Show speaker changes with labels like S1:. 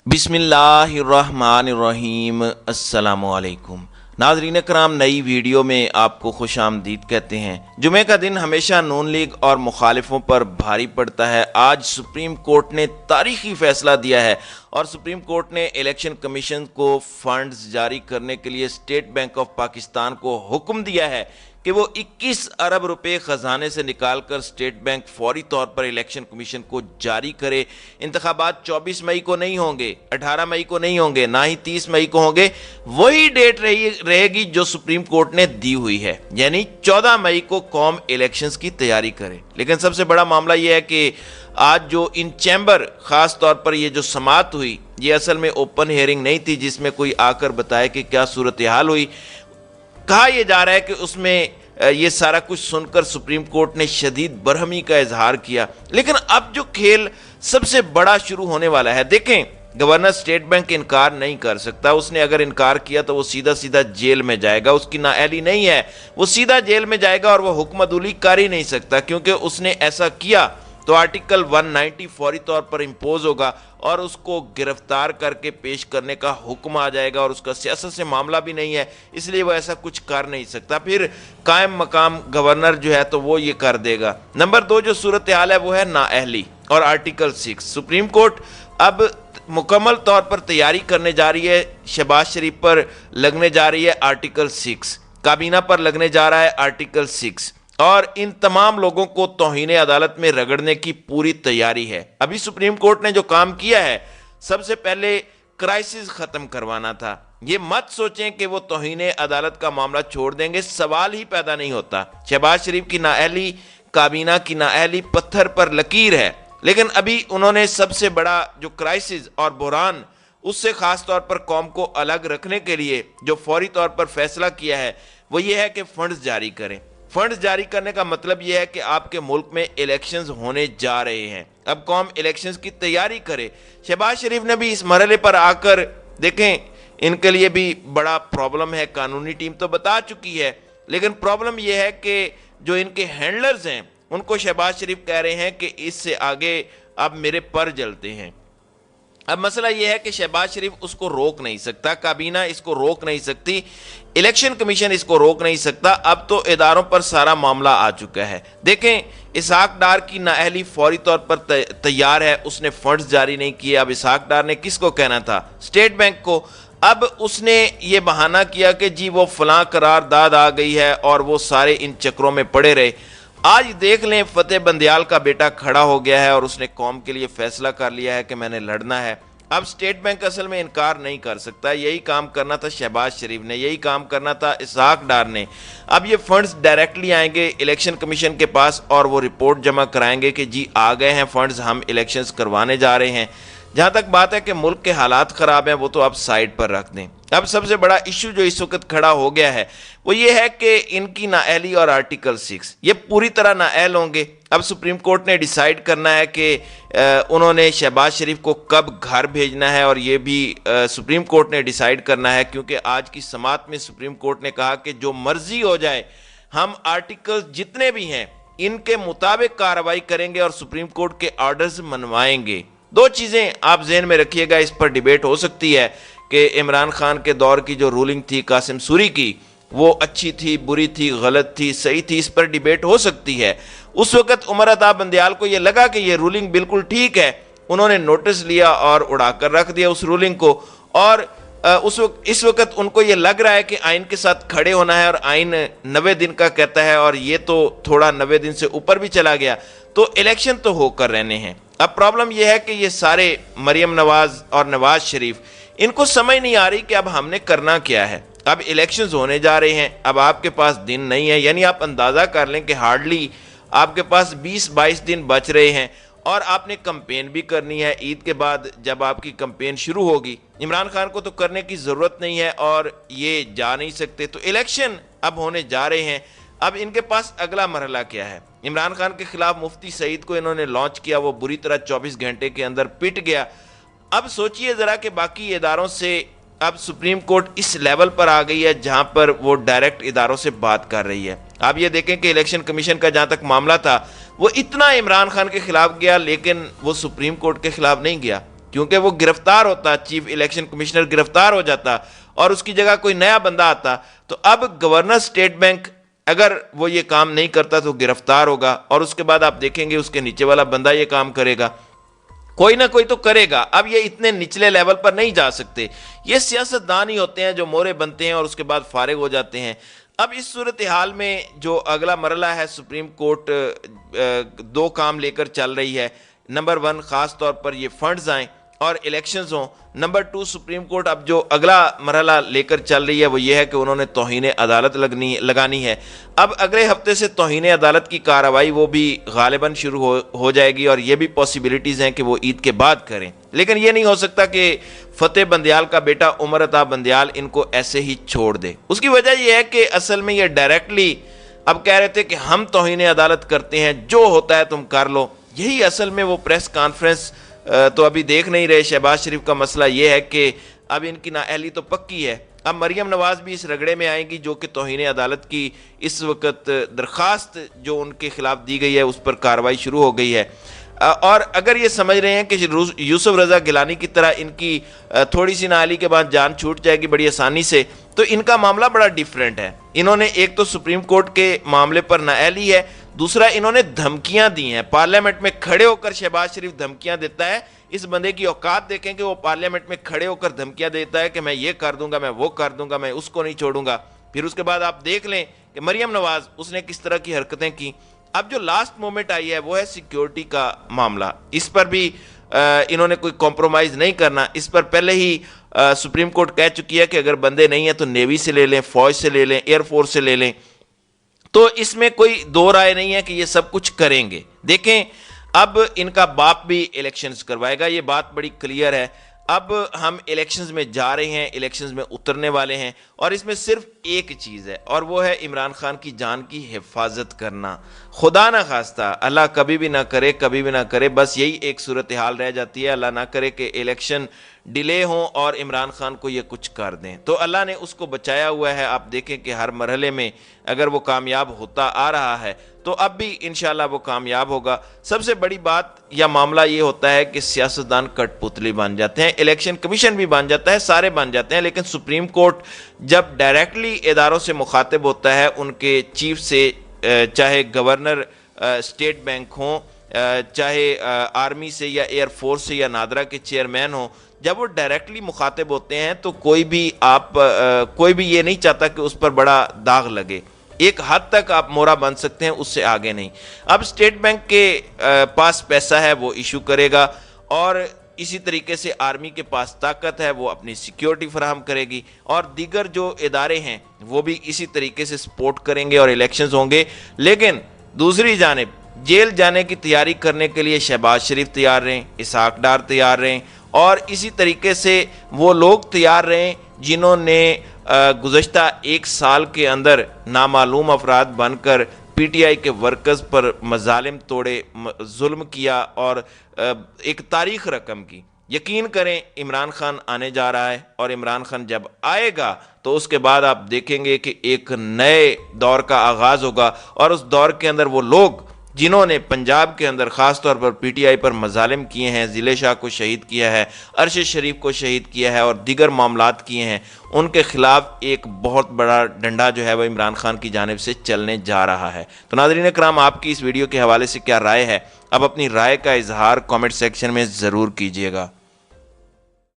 S1: बिस्मिल्लाहिर्रहमानिर्रहीम। अस्सलामु अलैकुम। नाज़रीन कराम, नई वीडियो में आपको खुश आमदीद कहते हैं। जुमे का दिन हमेशा नून लीग और मुखालिफों पर भारी पड़ता है। आज सुप्रीम कोर्ट ने तारीखी फैसला दिया है और सुप्रीम कोर्ट ने इलेक्शन कमीशन को फंड्स जारी करने के लिए स्टेट बैंक ऑफ पाकिस्तान को हुक्म दिया है कि वो 21 अरब रुपए खजाने से निकालकर स्टेट बैंक फौरी तौर पर इलेक्शन कमीशन को जारी करे। इंतखाबात 24 मई को नहीं होंगे, 18 मई को नहीं होंगे, ना ही 30 मई को होंगे। वही डेट रहेगी जो सुप्रीम कोर्ट ने दी हुई है, यानी 14 मई को कौम इलेक्शंस की तैयारी करे। लेकिन सबसे बड़ा मामला यह है कि आज जो इन चैम्बर खास तौर पर ये जो समाअत हुई, ये असल में ओपन हियरिंग नहीं थी जिसमें कोई आकर बताए कि क्या सूरत हाल हुई। कहा यह जा रहा है कि उसमें ये सारा कुछ सुनकर सुप्रीम कोर्ट ने शदीद बरहमी का इजहार किया। लेकिन अब जो खेल सबसे बड़ा शुरू होने वाला है, देखें, गवर्नर स्टेट बैंक इनकार नहीं कर सकता। उसने अगर इनकार किया तो वो सीधा सीधा जेल में जाएगा। उसकी नाअहली नहीं है, वो सीधा जेल में जाएगा और वो हुक्म अदूली कर ही नहीं सकता, क्योंकि उसने ऐसा किया तो आर्टिकल 190 फौरी तौर पर इम्पोज होगा और उसको गिरफ्तार करके पेश करने का हुक्म आ जाएगा। और उसका सियासत से मामला भी नहीं है, इसलिए वो ऐसा कुछ कर नहीं सकता। फिर कायम मकाम गवर्नर जो है तो वो ये कर देगा। नंबर 2 जो सूरत हाल है वो है नाअहली और आर्टिकल 6। सुप्रीम कोर्ट अब मुकम्मल तौर पर तैयारी करने जा रही है। शहबाज शरीफ पर लगने जा रही है आर्टिकल 6, काबीना पर लगने जा रहा है आर्टिकल 6 और इन तमाम लोगों को तौहीन अदालत में रगड़ने की पूरी तैयारी है। अभी सुप्रीम कोर्ट ने जो काम किया है, सबसे पहले क्राइसिस खत्म करवाना था। ये मत सोचें कि वो तौहीन अदालत का मामला छोड़ देंगे, सवाल ही पैदा नहीं होता। शहबाज शरीफ की नाअहली, काबीना की नाअहली पत्थर पर लकीर है। लेकिन अभी उन्होंने सबसे बड़ा जो क्राइसिस और बुरान, उससे खास तौर पर कौम को अलग रखने के लिए जो फौरी तौर पर फैसला किया है वो ये है कि फंड्स जारी करें। फंड्स जारी करने का मतलब यह है कि आपके मुल्क में इलेक्शंस होने जा रहे हैं। अब कौम इलेक्शंस की तैयारी करे। शहबाज शरीफ ने भी इस मरहले पर आकर, देखें, इनके लिए भी बड़ा प्रॉब्लम है। कानूनी टीम तो बता चुकी है, लेकिन प्रॉब्लम यह है कि जो इनके हैंडलर्स हैं उनको शहबाज शरीफ कह रहे हैं कि इससे आगे अब मेरे पर जलते हैं। अब मसला यह है कि शहबाज शरीफ उसको रोक नहीं सकता, काबीना इसको रोक नहीं सकती, इलेक्शन कमीशन इसको रोक नहीं सकता। अब तो इदारों पर सारा मामला आ चुका है। देखें, इसहाक डार की नाअहली फौरी तौर पर तैयार है, उसने फंड्स जारी नहीं किए। अब इसहाक डार ने किसको कहना था? स्टेट बैंक को। अब उसने ये बहाना किया कि जी वो फलां करारदाद आ गई है और वो सारे इन चक्रों में पड़े रहे। आज देख लें, फतेह बंदियाल का बेटा खड़ा हो गया है और उसने कौम के लिए फैसला कर लिया है कि मैंने लड़ना है। अब स्टेट बैंक असल में इनकार नहीं कर सकता। यही काम करना था शहबाज शरीफ ने, यही काम करना था इसहाक डार ने। अब ये फंड्स डायरेक्टली आएंगे इलेक्शन कमीशन के पास और वो रिपोर्ट जमा कराएंगे कि जी आ गए हैं फंड्स, हम इलेक्शंस करवाने जा रहे हैं। जहाँ तक बात है कि मुल्क के हालात ख़राब हैं, वो तो आप साइड पर रख दें। अब सबसे बड़ा इशू जो इस वक्त खड़ा हो गया है वो ये है कि इनकी नाअहली और आर्टिकल 6 ये पूरी तरह नाअहल होंगे। अब सुप्रीम कोर्ट ने डिसाइड करना है कि उन्होंने शहबाज शरीफ को कब घर भेजना है, और ये भी सुप्रीम कोर्ट ने डिसाइड करना है, क्योंकि आज की समाअत में सुप्रीम कोर्ट ने कहा कि जो मर्जी हो जाए, हम आर्टिकल जितने भी हैं इनके मुताबिक कार्रवाई करेंगे और सुप्रीम कोर्ट के ऑर्डर्स मनवाएंगे। दो चीज़ें आप जहन में रखिएगा, इस पर डिबेट हो सकती है कि इमरान खान के दौर की जो रूलिंग थी कासिम सूरी की, वो अच्छी थी, बुरी थी, गलत थी, सही थी, इस पर डिबेट हो सकती है। उस वक्त उमर अता बंदियाल को ये लगा कि ये रूलिंग बिल्कुल ठीक है, उन्होंने नोटिस लिया और उड़ाकर रख दिया उस रूलिंग को। और इस वक्त उनको ये लग रहा है कि आइन के साथ खड़े होना है और आइन 90 दिन का कहता है, और ये तो थोड़ा 90 दिन से ऊपर भी चला गया, तो इलेक्शन तो होकर रहने हैं। अब प्रॉब्लम यह है कि ये सारे मरियम नवाज और नवाज शरीफ, इनको समझ नहीं आ रही कि अब हमने करना क्या है। अब इलेक्शंस होने जा रहे हैं, अब आपके पास दिन नहीं है, यानी आप अंदाज़ा कर लें कि हार्डली आपके पास 20-22 दिन बच रहे हैं और आपने कंपेन भी करनी है। ईद के बाद जब आपकी कंपेन शुरू होगी, इमरान खान को तो करने की ज़रूरत नहीं है और ये जा नहीं सकते, तो इलेक्शन अब होने जा रहे हैं। अब इनके पास अगला मरहला क्या है? इमरान खान के खिलाफ मुफ्ती सईद को इन्होंने लॉन्च किया, वो बुरी तरह 24 घंटे के अंदर पिट गया। अब सोचिए ज़रा कि बाकी इदारों से अब सुप्रीम कोर्ट इस लेवल पर आ गई है जहां पर वो डायरेक्ट इदारों से बात कर रही है। आप ये देखें कि इलेक्शन कमीशन का जहां तक मामला था वो इतना इमरान खान के खिलाफ गया, लेकिन वो सुप्रीम कोर्ट के खिलाफ नहीं गया। کیونکہ وہ گرفتار ہوتا، چیف الیکشن کمشنر گرفتار ہو جاتا اور اس کی جگہ کوئی نیا بندہ آتا، تو اب گورنر اسٹیٹ بینک اگر وہ یہ کام نہیں کرتا تو گرفتار ہوگا، اور اس کے بعد آپ دیکھیں گے اس کے نیچے والا بندہ یہ کام کرے گا، کوئی نہ کوئی تو کرے گا۔ اب یہ اتنے نچلے لیول پر نہیں جا سکتے، یہ سیاستدان ہی ہوتے ہیں جو مورے بنتے ہیں اور اس کے بعد فارغ ہو جاتے ہیں۔ اب اس صورتحال میں جو اگلا مرحلہ ہے، سپریم کورٹ دو کام لے کر چل رہی ہے۔ نمبر 1 خاص طور پر یہ فنڈز آئیں اور الیکشنز ہوں۔ نمبر 2 سپریم کورٹ اب جو اگلا مرحلہ لے کر چل رہی ہے وہ یہ ہے کہ انہوں نے توہین عدالت لگانی ہے۔ اب اگلے ہفتے سے توہین عدالت کی کارروائی وہ بھی غالباً شروع ہو جائے گی، اور یہ بھی پاسبلٹیز ہیں کہ وہ عید کے بعد کریں، لیکن یہ نہیں ہو سکتا کہ فتح بندیال کا بیٹا عمر عطا بندیال ان کو ایسے ہی چھوڑ دے۔ اس کی وجہ یہ ہے کہ اصل میں یہ ڈائریکٹلی اب کہہ رہے تھے کہ ہم توہین عدالت کرتے ہیں، جو ہوتا ہے تم کر لو۔ یہی اصل میں وہ پریس کانفرنس تو ابھی دیکھ نہیں رہے۔ شہباز شریف کا مسئلہ یہ ہے کہ اب ان کی نااہلی تو پکی ہے، اب مریم نواز بھی اس رگڑے میں آئیں گی، جو کہ توہین عدالت کی اس وقت درخواست جو ان کے خلاف دی گئی ہے اس پر کارروائی شروع ہو گئی ہے۔ اور اگر یہ سمجھ رہے ہیں کہ یوسف رضا گیلانی کی طرح ان کی تھوڑی سی نااہلی کے بعد جان چھوٹ جائے گی بڑی آسانی سے، تو ان کا معاملہ بڑا ڈیفرنٹ ہے۔ انہوں نے ایک تو سپریم کورٹ کے معاملے پر نااہلی ہے، دوسرا انہوں نے دھمکیاں دی ہیں، پارلیمنٹ میں کھڑے ہو کر شہباز شریف دھمکیاں دیتا ہے۔ اس بندے کی اوقات دیکھیں کہ وہ پارلیمنٹ میں کھڑے ہو کر دھمکیاں دیتا ہے کہ میں یہ کر دوں گا، میں وہ کر دوں گا، میں اس کو نہیں چھوڑوں گا۔ پھر اس کے بعد آپ دیکھ لیں کہ مریم نواز اس نے کس طرح کی حرکتیں کی۔ اب جو لاسٹ مومنٹ آئی ہے وہ ہے سیکیورٹی کا معاملہ، اس پر بھی انہوں نے کوئی کمپرومائز نہیں کرنا۔ اس پر پہلے ہی سپریم کورٹ کہہ چکی ہے کہ اگر بندے نہیں ہیں تو نیوی سے لے لیں، فوج سے لے لیں، ایئر فورس سے لے لیں، تو اس میں کوئی دو رائے نہیں ہے کہ یہ سب کچھ کریں گے۔ دیکھیں اب ان کا باپ بھی الیکشنز کروائے گا، یہ بات بڑی کلیئر ہے۔ اب ہم الیکشنز میں جا رہے ہیں، الیکشنز میں اترنے والے ہیں، اور اس میں صرف ایک چیز ہے، اور وہ ہے عمران خان کی جان کی حفاظت کرنا۔ خدا نہ خواستہ، اللہ کبھی بھی نہ کرے، کبھی بھی نہ کرے، بس یہی ایک صورتحال رہ جاتی ہے، اللہ نہ کرے کہ الیکشن ڈیلے ہوں اور عمران خان کو یہ کچھ کر دیں، تو اللہ نے اس کو بچایا ہوا ہے۔ آپ دیکھیں کہ ہر مرحلے میں اگر وہ کامیاب ہوتا آ رہا ہے تو اب بھی انشاءاللہ وہ کامیاب ہوگا۔ سب سے بڑی بات یا معاملہ یہ ہوتا ہے کہ سیاستدان کٹ پتلی بن جاتے ہیں، الیکشن کمیشن بھی بن جاتا ہے، سارے بن جاتے ہیں، لیکن سپریم کورٹ جب ڈائریکٹلی اداروں سے مخاطب ہوتا ہے، ان کے چیف سے، چاہے گورنر اسٹیٹ بینک ہوں، چاہے آرمی سے یا ایئر فورس سے یا نادرا کے چیئرمین ہوں، جب وہ ڈائریکٹلی مخاطب ہوتے ہیں تو کوئی بھی یہ نہیں چاہتا کہ اس پر بڑا داغ لگے۔ ایک حد تک آپ مورا بن سکتے ہیں، اس سے آگے نہیں۔ اب اسٹیٹ بینک کے پاس پیسہ ہے، وہ ایشو کرے گا، اور اسی طریقے سے آرمی کے پاس طاقت ہے، وہ اپنی سیکیورٹی فراہم کرے گی، اور دیگر جو ادارے ہیں وہ بھی اسی طریقے سے سپورٹ کریں گے اور الیکشنز ہوں گے۔ لیکن دوسری جانب جیل جانے کی تیاری کرنے کے لیے شہباز شریف تیار رہیں، اسحاق ڈار تیار رہیں، اور اسی طریقے سے وہ لوگ تیار رہیں جنہوں نے گزشتہ 1 سال کے اندر نامعلوم افراد بن کر پی ٹی آئی کے ورکرز پر مظالم توڑے، ظلم کیا اور ایک تاریخ رقم کی۔ یقین کریں عمران خان آنے جا رہا ہے، اور عمران خان جب آئے گا تو اس کے بعد آپ دیکھیں گے کہ ایک نئے دور کا آغاز ہوگا، اور اس دور کے اندر وہ لوگ جنہوں نے پنجاب کے اندر خاص طور پر پی ٹی آئی پر مظالم کیے ہیں، ضلع شاہ کو شہید کیا ہے، ارشد شریف کو شہید کیا ہے، اور دیگر معاملات کیے ہیں، ان کے خلاف ایک بہت بڑا ڈنڈا جو ہے وہ عمران خان کی جانب سے چلنے جا رہا ہے۔ تو ناظرین کرام، آپ کی اس ویڈیو کے حوالے سے کیا رائے ہے؟ اب اپنی رائے کا اظہار کامنٹ سیکشن میں ضرور کیجیے گا۔